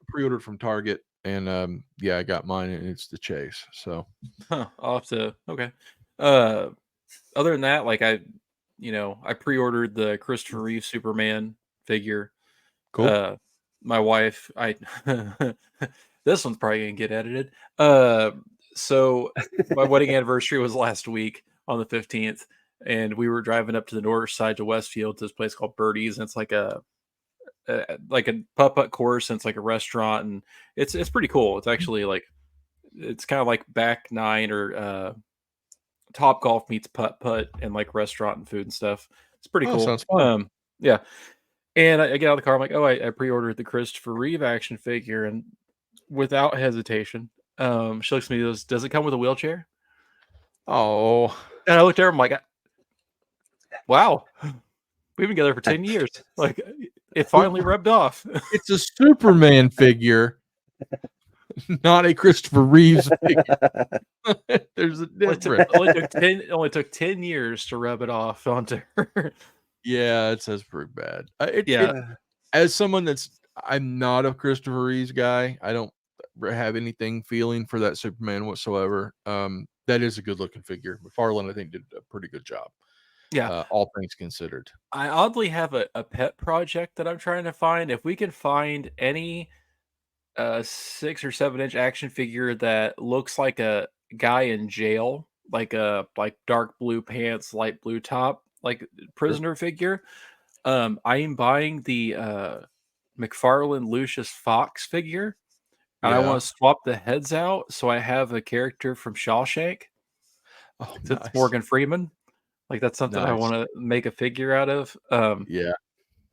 pre-ordered from Target, and yeah, I got mine, and it's the chase. So I'll have to other than that, like I pre-ordered the Christopher Reeve Superman figure. Cool. My wife, this one's probably gonna get edited. So my wedding anniversary was last week on the 15th, and we were driving up to the north side to Westfield to this place called Birdie's, and it's like a putt-putt course, and it's like a restaurant, and it's pretty cool. It's actually like it's kind of like back nine or Top Golf meets putt-putt and like restaurant and food and stuff. It's pretty cool. Sounds fun. Yeah. And I get out of the car. I'm like, oh, I pre-ordered the Christopher Reeve action figure, and without hesitation, she looks at me and goes, "Does it come with a wheelchair?" Oh. And I looked at her. I'm like, "Wow, we've been together for 10 years. Like, it finally rubbed off." It's a Superman figure, not a Christopher Reeves figure. There's a difference. It only took 10 years to rub it off onto her. Yeah, it says pretty bad. As someone I'm not a Christopher Reeves guy. I don't have anything feeling for that Superman whatsoever. That is a good looking figure. McFarlane, I think, did a pretty good job. Yeah, all things considered. I oddly have a pet project that I'm trying to find. If we can find any 6 or 7 inch action figure that looks like a guy in jail, like dark blue pants, light blue top, like prisoner figure. I am buying the McFarlane Lucius Fox figure, and I want to swap the heads out so I have a character from Shawshank. Oh, nice. It's Morgan Freeman. Like that's something I want to make a figure out of. Yeah.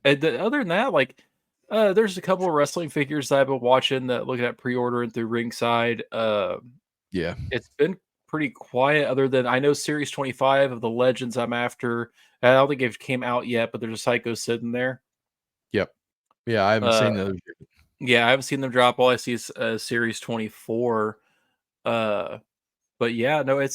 And other than that, like there's a couple of wrestling figures that I've been watching that looking at pre-ordering through Ringside. Yeah, it's been pretty quiet. Other than I know Series 25 of the Legends I'm after. I don't think it came out yet, but there's a Psycho sitting there. Yep. Yeah, I haven't seen those yet. Yeah, I haven't seen them drop. All I see is Series 24. But yeah, no, I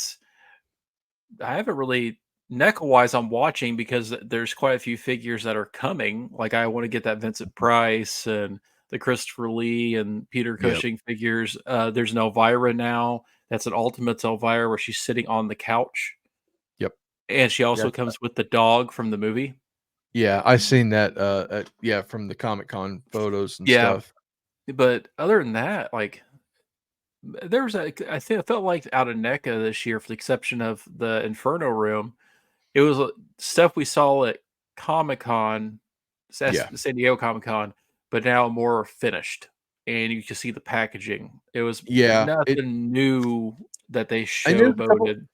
haven't really NECA wise, I'm watching because there's quite a few figures that are coming. Like I want to get that Vincent Price and the Christopher Lee and Peter Yep. Cushing figures. There's an Elvira now. That's an Ultimates Elvira where she's sitting on the couch. Yep. And she also Yeah. comes with the dog from the movie. Yeah, I seen that. Yeah, from the Comic-Con photos and Yeah. stuff. But other than that, like there was I think I felt like out of NECA this year, for the exception of the Inferno room, it was stuff we saw at Comic Con, Yeah. San Diego Comic Con, but now more finished, and you can see the packaging. It was Yeah. nothing new that they And showboated.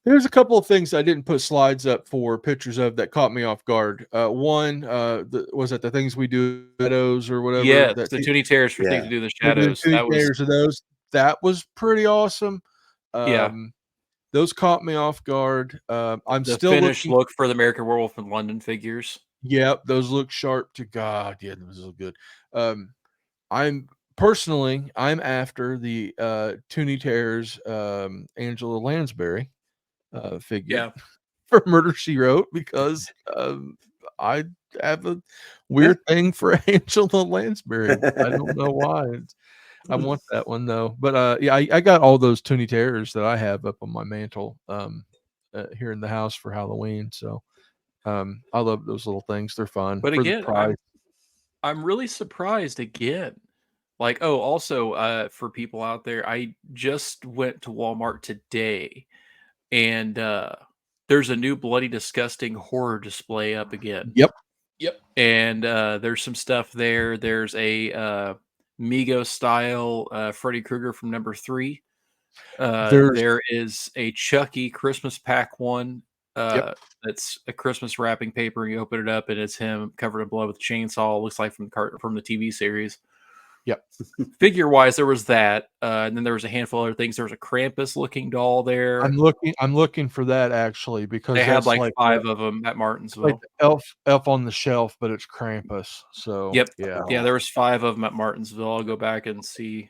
there's a couple of things I didn't put slides up for pictures of that caught me off guard. One, was it the things we do shadows or whatever? Yes, That the Toonie Terrors for things Yeah. to do the the shadows. two That was pairs of those. That was pretty awesome. yeah. Those caught me off guard. I'm The still finished looking. look for the American Werewolf in London figures. Yep, those look sharp to God. Yeah, those look good. I'm after the Toonie Terrors Angela Lansbury figure Yeah. for Murder She Wrote because I have a weird thing for Angela Lansbury. I don't know why. I want that one though. But yeah, I got all those Toonie Terrors that I have up on my mantle here in the house for Halloween. So I love those little things. They're fun But for the again, price. I'm really surprised again. Like, oh, also, for people out there, I just went to Walmart today, and there's a new Bloody Disgusting horror display up again. Yep. And there's some stuff there. There's a Mego style Freddy Krueger from number 3. There's There is a Chucky Christmas pack one. Yep. That's a Christmas wrapping paper. You open it up, and it's him covered in blood with a chainsaw. Looks like from the TV series. Yep. Figure wise, there was that, and then there was a handful of other things. There was a Krampus looking doll there. I'm looking for that actually because They had that's like 5 of them at Martinsville. like the elf on the shelf, but it's Krampus. So Yep. yeah, Yeah, there was 5 of them at Martinsville. I'll go back and see.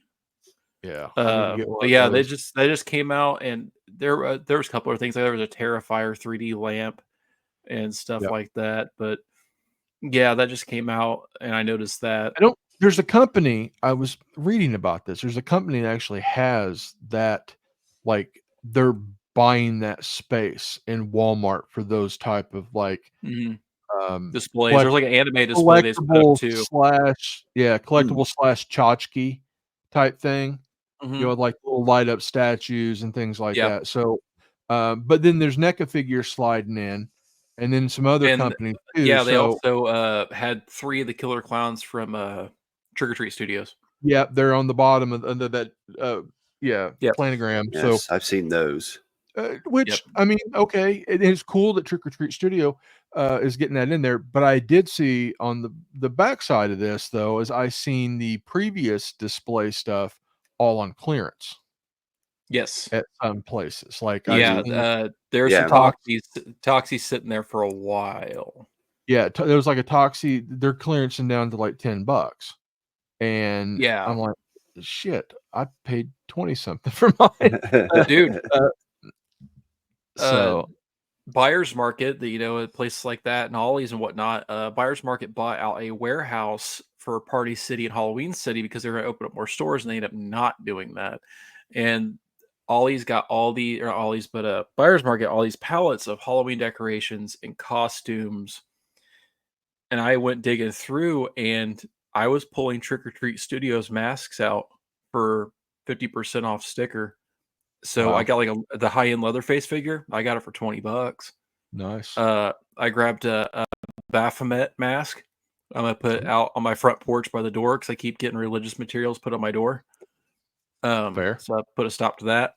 yeah. I need to get one But of yeah, those. they just came out, and there was a couple of things. Like there was a Terrifier 3D lamp and stuff Yep. like that. But yeah, that just came out, and I noticed that. There's a company, I was reading about this. There's a company that actually has that, like they're buying that space in Walmart for those type of like Displays. There's like an anime display they put up collectible too. collectible slash tchotchke type thing. Mhm. You know, like little light up statues and things like Yep. that. So, but then there's NECA figures sliding in, and then some other And companies too. yeah, they So, also had 3 of the killer clowns from Trick or Treat Studios. yeah, they're on the bottom of under that. Yep. Planogram. Yes, I've seen those. Which I mean, okay, it is cool that Trick or Treat Studio is getting that in there. But I did see on the backside of this though, is I seen the previous display stuff all on clearance Yes. at some places. Like Yeah, I seen, there's Yeah. some Toxies sitting there for a while. yeah, there was like a Toxie. They're clearancing down to like $10, and Yeah. I'm like, shit, I paid 20 something for mine, Dude, so. Buyer's Market, at places like that and Ollie's and whatnot, Buyer's Market bought out a warehouse for Party City and Halloween City because they were going to open up more stores, and they ended up not doing that. And Ollie's got Buyer's Market, all these pallets of Halloween decorations and costumes. And I went digging through, and I was pulling Trick or Treat Studios masks out for 50% off sticker. So Wow. I got like the high-end Leatherface figure. I got it for $20. Nice. I grabbed a Baphomet mask. I'm gonna put out on my front porch by the door because I keep getting religious materials put on my door. Fair. So I put a stop to that.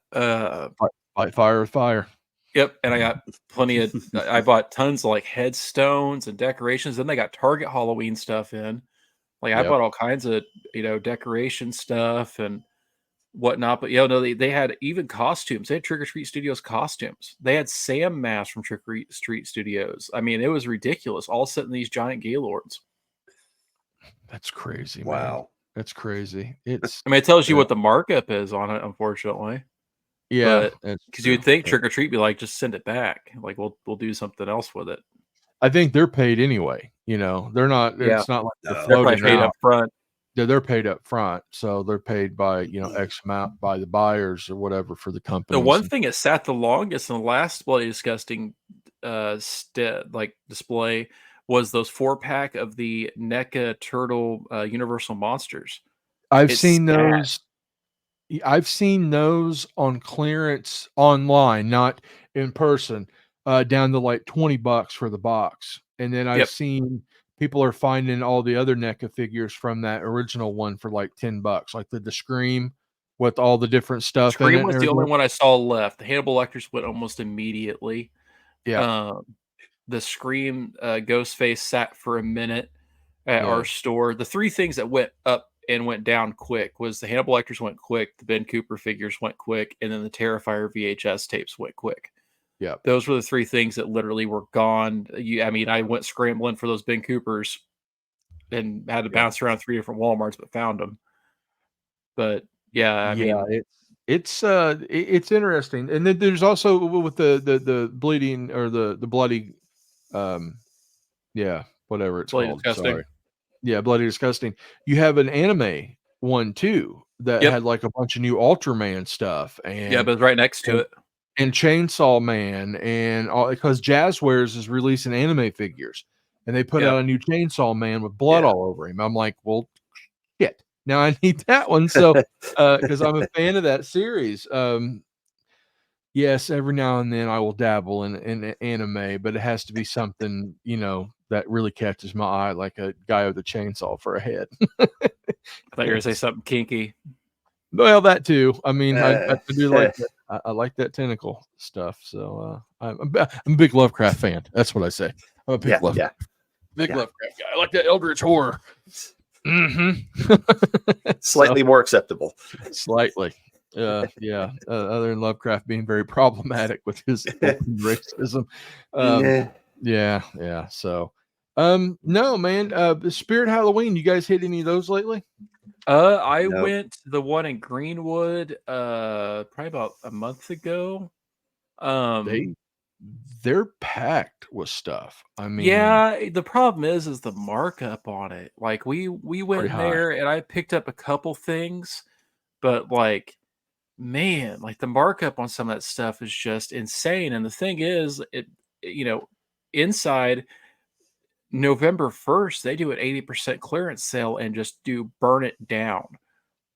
Fight fire with fire. Yep, and I got plenty of. I bought tons of like headstones and decorations. Then they got Target Halloween stuff in. Like I Yep. bought all kinds of decoration stuff and whatnot. But no, they had even costumes. They had Trick or Treat Studios costumes. They had Sam masks from Trick or Treat Studios. I mean, it was ridiculous. All set in these giant Gaylords. That's crazy, man. Wow. That's crazy. It's I mean, it tells you what the markup is on it, unfortunately. Yeah, But that's because you would true. think Trick or Treat be like, just send it back. Like we'll do something else with it. I think they're paid anyway. They're not. Yeah. It's not like they're No. They're probably floating paid out. up front. They're paid up front, so they're paid by X amount by the buyers or whatever for the The companies. one thing that sat the longest in the last Bloody Disgusting display was those 4-pack of the NECA Turtle Universal Monsters. I've It's seen sad. those. I've seen those on clearance online, not in person, down to like $20 for the box. And then I've Yep. seen people are finding all the other NECA figures from that original one for like $10, like the Scream with all the different stuff in it. Scream and was the only everything. one I saw left. The Hannibal Lecters went almost immediately. Yeah, The Scream Ghostface sat for a minute at Yeah. our store. The three things that went up and went down quick was the Hannibal Lecters went quick, the Ben Cooper figures went quick, and then the Terrifier VHS tapes went quick. yeah. Those were the three things that literally were gone. I went scrambling for those Ben Coopers and had to bounce around 3 different Walmarts, but found them. But yeah, It's interesting. And then there's also with the bleeding or the bloody, whatever it's Bloody called. Disgusting. Sorry. Yeah, Bloody Disgusting. You have an anime one too that Yep. had like a bunch of new Ultraman stuff Yeah, and but right next to it. Chainsaw Man and all, because Jazzwares is releasing anime figures and they put Yeah. out a new Chainsaw Man with blood Yeah. all over him. I'm like, well, shit. Now I need that one. So because I'm a fan of that series. Yes, every now and then I will dabble in anime, but it has to be something, that really catches my eye, like a guy with a chainsaw for a head. I thought you were going to say something kinky. Well, that too. I mean, I do like Uh, that. I like that tentacle stuff. So I'm a big Lovecraft fan. That's what I say. I'm a big yeah, Lovecraft yeah. guy. I like that Eldritch horror. Slightly more acceptable. Slightly. Yeah. Other than Lovecraft being very problematic with his open racism. Yeah. So, no, man. Spirit Halloween. You guys hit any of those lately? I No. went to the one in Greenwood probably about a month ago. They're packed with stuff. I mean, Yeah, the problem is the markup on it. Like we went Pretty high. there and I picked up a couple things, but like man, like the markup on some of that stuff is just insane. And the thing is, inside November 1st, they do an 80% clearance sale and just do burn it down.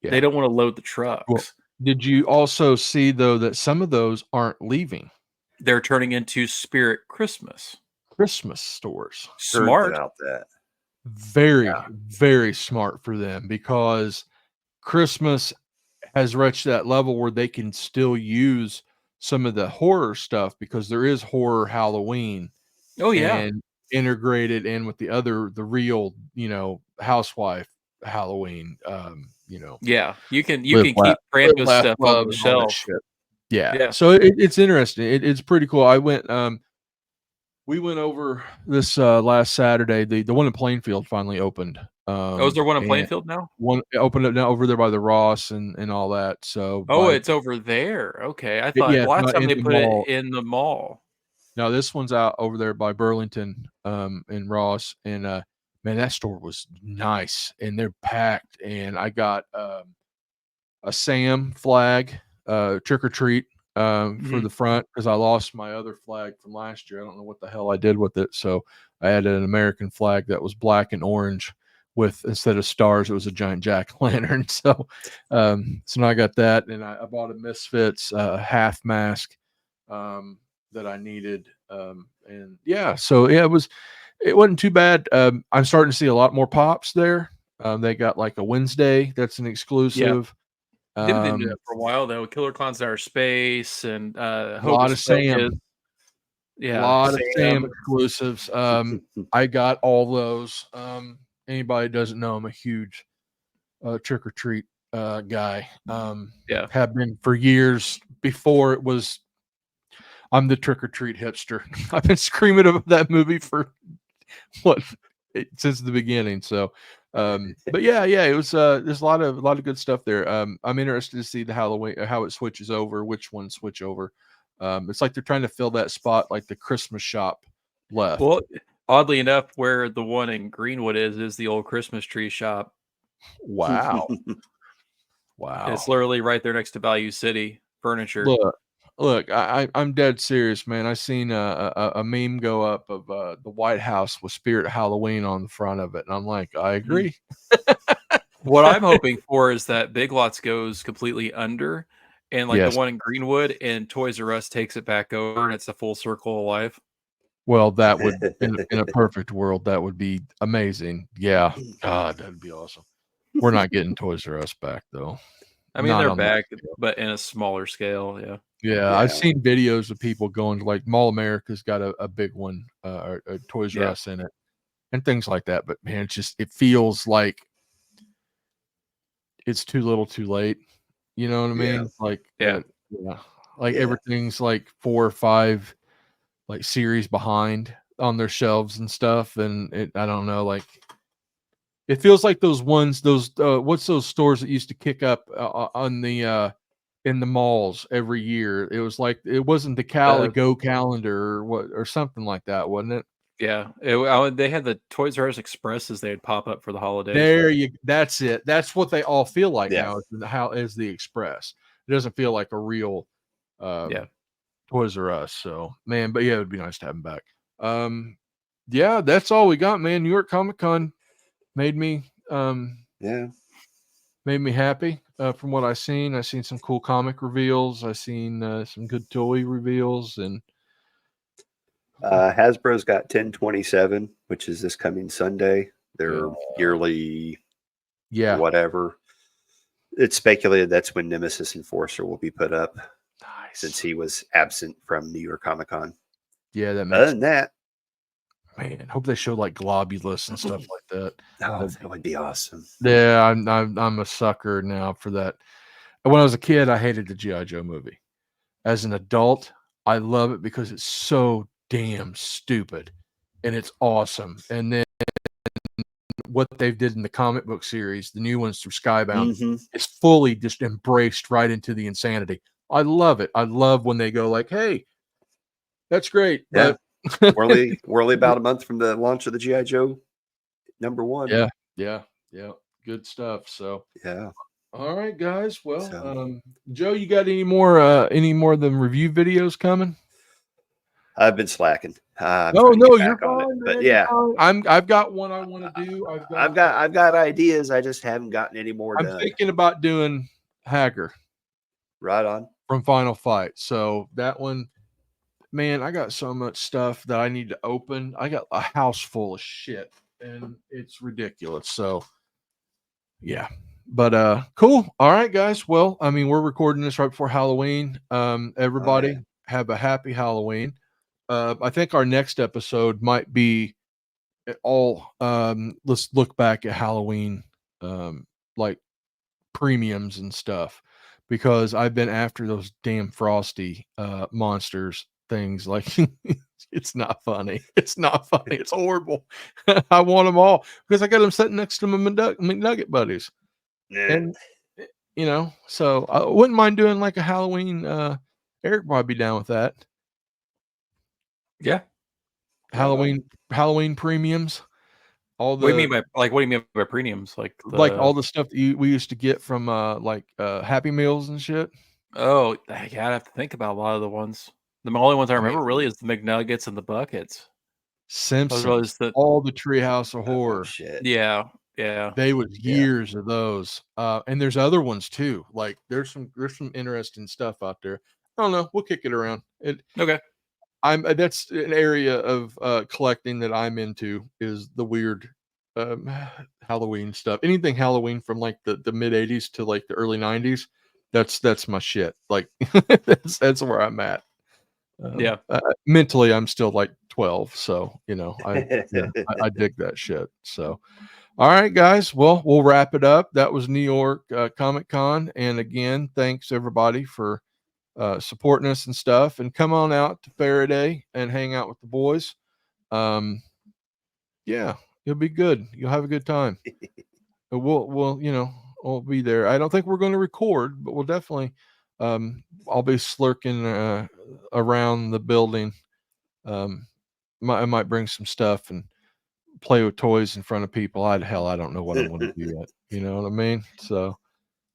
Yeah. They don't want to load the trucks. Well, did you also see though that some of those aren't leaving They're turning into Spirit Christmas stores? Heard smart. about that. Very, very smart for them because Christmas has reached that level where they can still use some of the horror stuff because there is horror Halloween. Oh yeah, and integrated in with the real, housewife Halloween. yeah. You can Live, keep laugh, Krampus laugh, stuff love, on the and all that shelf. shit. Yeah. Yeah. So it's interesting. It's pretty cool. I went. We went over this last Saturday. The one in Plainfield finally opened. Is there one in and Plainfield now? One opened up now over there by the Ross and all that. So It's over there. Okay, I thought yeah, last not time in they the put mall. it in the mall. No, this one's out over there by Burlington, in Ross, and man, that store was nice, and they're packed. And I got a Sam flag, trick or treat, for the front because I lost my other flag from last year. I don't know what the hell I did with it, so I had an American flag that was black and orange with instead of stars, it was a giant jack-o'-lantern. So, so now I got that, and I bought a Misfits half mask. That I needed. And yeah, so yeah, it wasn't too bad. I'm starting to see a lot more pops there. They got like a Wednesday that's an exclusive. They've been doing that for a while though. Killer Clowns in Outer Space and A lot of Sam. Yeah, A lot of Sam exclusives. I got all those. Anybody doesn't know, I'm a huge trick or treat guy. Have been for years before it was. I'm the trick or treat hipster. I've been screaming about that movie for since the beginning. So But yeah, it was there's a lot of good stuff there. I'm interested to see the Halloween how it switches over, which ones switch over. It's like they're trying to fill that spot like the Christmas shop left. Well, oddly enough, where the one in Greenwood is the old Christmas tree shop. Wow. It's literally right there next to Value City Furniture. Look, I'm dead serious, man. I seen a meme go up of the White House with Spirit Halloween on the front of it, and I'm like, I agree. What I'm hoping for is that Big Lots goes completely under, and like Yes. the one in Greenwood, and Toys R Us takes it back over, and it's a full circle of life. Well, that would in a perfect world, that would be amazing. Yeah, God, that'd be awesome. We're not getting Toys R Us back though. I mean, Not they're on that back, scale. but in a smaller scale. Yeah. Yeah, I've seen videos of people going to like Mall America's got a big one, or Toys R Us in it, and things like that. But man, it feels like it's too little, too late. You know what I mean? Like, like everything's like 4 or 5 like series behind on their shelves and stuff, and I don't know, like it feels like those ones, those what's those stores that used to kick up on the in the malls every year. It was like it wasn't the Cali Go calendar or what or something like that, wasn't it? Yeah, they had the Toys R Us Expresses they'd pop up for the holidays. That's it. That's what they all feel like now. Is the Express. It doesn't feel like a real Toys R Us. So man, but yeah, it would be nice to have them back. Yeah, that's all we got, man. New York Comic Con made me made me happy. From what I seen some cool comic reveals. I seen some good toy reveals, and Hasbro's got 10/27, which is this coming Sunday. Their yearly, whatever. It's speculated that's when Nemesis Enforcer will be put up. Nice, since he was absent from New York Comic Con. Yeah, that makes other than that. Man, hope they show like Globulus and stuff like that. Oh, that would be awesome. Yeah, I'm a sucker now for that. When I was a kid, I hated the G.I. Joe movie. As an adult, I love it because it's so damn stupid and it's awesome. And then what they've did in the comic book series, the new ones through Skybound, is fully just embraced right into the insanity. I love it. I love when they go like, hey, that's great. Yeah. But we're only about a month from the launch of the G.I. Joe #1. Yeah. Good stuff. So yeah. All right, guys. Well, Joe, you got any more of them review videos coming? I've been slacking. No, you're fine. But yeah, I've got one I want to do. I've got ideas. I just haven't gotten any more done. I'm thinking about doing Hacker. Right on. From Final Fight. So that one, man, I got so much stuff that I need to open. I got a house full of shit, and it's ridiculous. So yeah. But cool. All right, guys. Well, I mean, we're recording this right before Halloween. Everybody have a happy Halloween. I think our next episode might be all let's look back at Halloween, like premiums and stuff, because I've been after those damn Frosty monsters things. Like it's not funny. It's not funny. It's horrible. I want them all because I got them sitting next to my McNugget buddies. And so I wouldn't mind doing like a Halloween. Eric probably be down with that. Yeah. Halloween premiums. All the what do you mean by premiums? Like all the stuff that we used to get from Happy Meals and shit. Oh, I'd have to think about a lot of the ones. The only ones I remember really is the McNuggets and the buckets. Simpsons. All the Treehouse of Horror. Shit. Yeah. They was years of those. And there's other ones too. Like there's some interesting stuff out there. I don't know. We'll kick it around. Okay. That's an area of collecting that I'm into, is the weird Halloween stuff. Anything Halloween from like the mid 80s to like the early 90s. That's my shit. Like that's where I'm at. Mentally I'm still like 12, so I dig that shit. So all right, guys. Well, we'll wrap it up. That was New York Comic Con, and again, thanks everybody for supporting us and stuff. And come on out to Faraday and hang out with the boys. Yeah, You'll be good. You'll have a good time. We'll be there. I don't think we're going to record, but we'll definitely. I'll be slurking around the building. I might bring some stuff and play with toys in front of people. I don't know what I'm going to do yet. You know what I mean? So,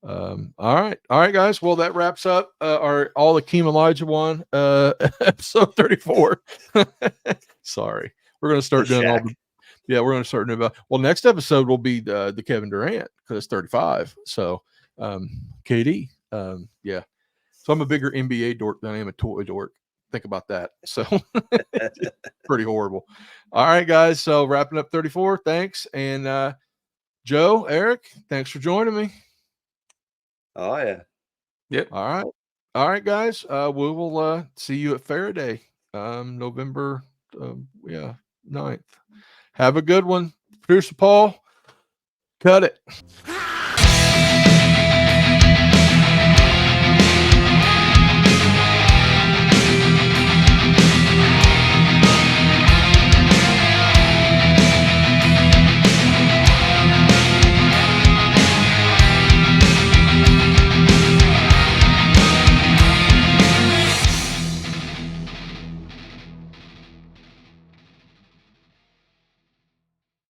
all right, guys. Well, that wraps up our All the Keem Elijah one, episode 34. Sorry, we're going to start doing all the. Yeah, we're going to start doing about. Well, next episode will be the Kevin Durant because it's 35. So, KD, yeah. So I'm a bigger NBA dork than I am a toy dork. Think about that. So pretty horrible. All right, guys. So wrapping up 34. Thanks. And Joe, Eric, thanks for joining me. Oh yeah. Yep. All right, guys. We will see you at Faraday, November 9th. Have a good one. Producer Paul, cut it.